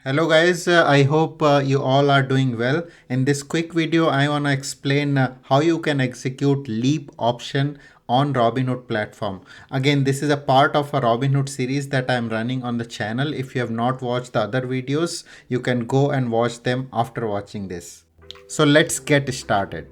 Hello guys, I hope you all are doing well. In this quick video, I want to explain how you can execute leap option on Robinhood platform. Again, this is a part of a Robinhood series that I'm running on the channel. If you have not watched the other videos, you can go and watch them after watching this. So let's get started.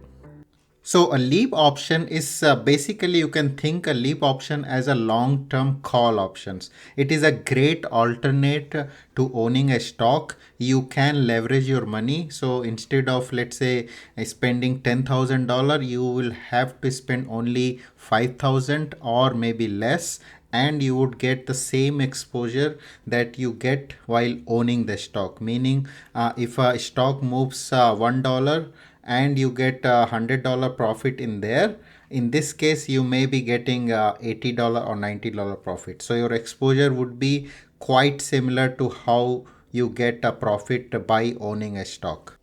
So a leap option is basically you can think a leap option as a long-term call options. It is a great alternate to owning a stock. You can leverage your money. So instead of let's say spending $10,000, you will have to spend only 5,000 or maybe less, and you would get the same exposure that you get while owning the stock. Meaning if a stock moves $1 and you get $100 profit in there, in this case you may be getting $80 or $90 profit. So your exposure would be quite similar to how you get a profit by owning a stock.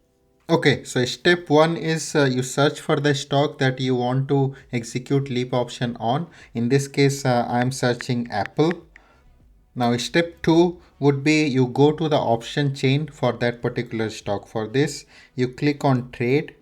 Okay, so step one is you search for the stock that you want to execute leap option on. In this case, I'm searching Apple. Now step two would be you go to the option chain for that particular stock. For this, you click on trade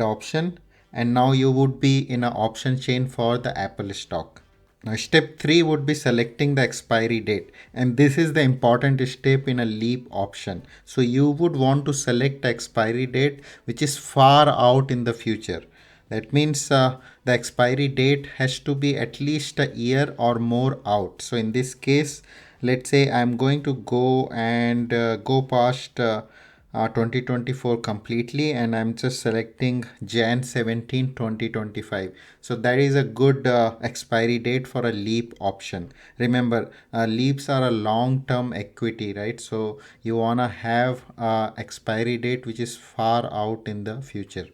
option, and now you would be in an option chain for the Apple stock. Now step 3 would be selecting the expiry date, and this is the important step in a leap option. So you would want to select the expiry date which is far out in the future. That means the expiry date has to be at least a year or more out. So in this case, let's say I'm going to go and go past 2024 completely, and I'm just selecting Jan 17 2025. So that is a good expiry date for a leap option. Remember, leaps are a long term equity, right? So you want to have expiry date which is far out in the future.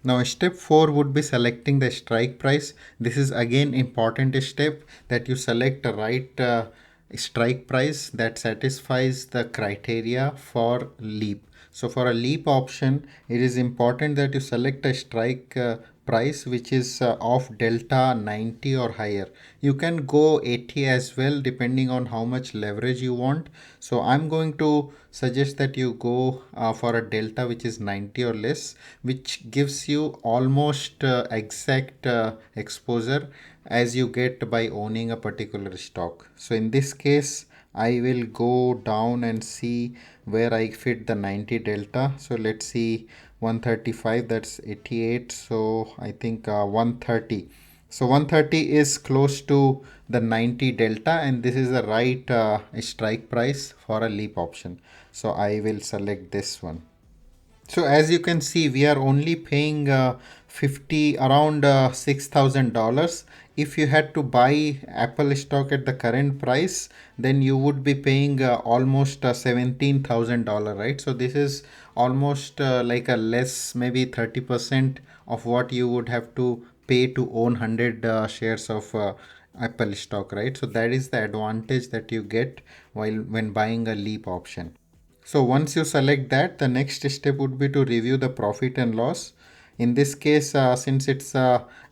Now step 4 would be selecting the strike price. This is again important step that you select the right strike price that satisfies the criteria for leap. So for a leap option, it is important that you select a strike price which is of delta 90 or higher. You can go 80 as well depending on how much leverage you want. So I'm going to suggest that you go for a delta which is 90 or less, which gives you almost exact exposure as you get by owning a particular stock. So in this case, I will go down and see where I fit the 90 delta. So let's see 135, that's 88. So I think 130. So 130 is close to the 90 delta, and this is the right strike price for a leap option. So I will select this one. So as you can see, we are only paying 50 around $6,000. If you had to buy Apple stock at the current price, then you would be paying almost $17,000, right? So this is almost like a less, maybe 30% of what you would have to pay to own 100 shares of Apple stock, right? So that is the advantage that you get while when buying a leap option. So once you select that, the next step would be to review the profit and loss. In this case, since it's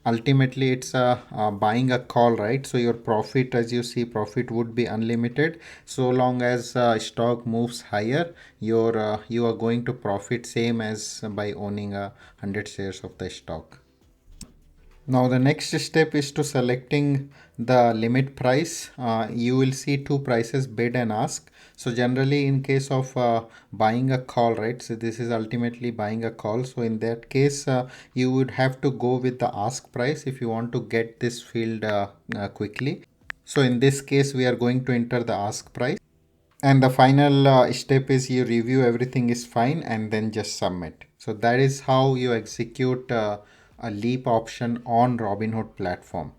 ultimately it's buying a call, right? So your profit, as you see, profit would be unlimited. So long as stock moves higher, you are going to profit same as by owning 100 shares of the stock. Now the next step is to selecting the limit price. You will see two prices, bid and ask. So generally in case of buying a call, right? So this is ultimately buying a call. So in that case, you would have to go with the ask price if you want to get this field quickly. So in this case, we are going to enter the ask price. And the final step is you review everything is fine and then just submit. So that is how you execute a leap option on Robinhood platform.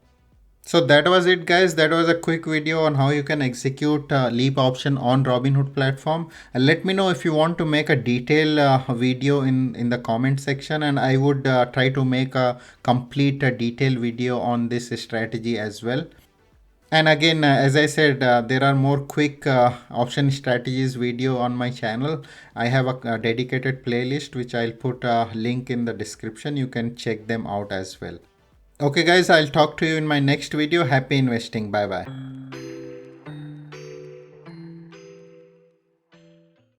So that was it guys. That was a quick video on how you can execute leap option on Robinhood platform. And let me know if you want to make a detailed video in the comment section, and I would try to make a complete detailed video on this strategy as well. And again, as I said, there are more quick option strategies video on my channel. I have a dedicated playlist which I'll put a link in the description. You can check them out as well. Okay guys, I'll talk to you in my next video. Happy investing. Bye bye.